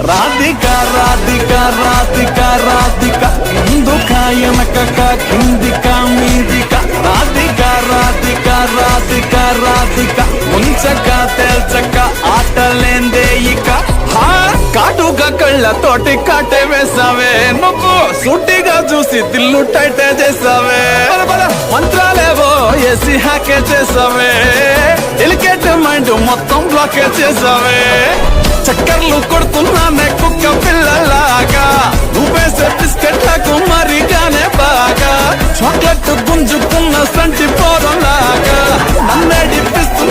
రాధిక రాధిక రాధిక రాధిక కిందుక ఎనకక కిందిక మీదిక రాధిక రాధిక రాధిక రాధిక ముంచక తేల్చక ఆటలేందే ఇక కాటుగా కళ్ళతోటి కాటే వేసావే నువ్వు సూటిగా చూసి దిల్లు టైటే చేసావే మంత్రాలేవో ఏసి హ్యాకే చేసావే డెలికేట్ మైండ్ మొత్తం బ్లాకే చేసావే చక్కర్లు కొడుతున్నానే కుక్క పిల్లలాగా నువ్వేసే బిస్కెట్లకు మరిగానే బాగా చాక్లెట్ గుంజుకున్న సంటి పోరలాగా నన్నే డిప్పిస్తు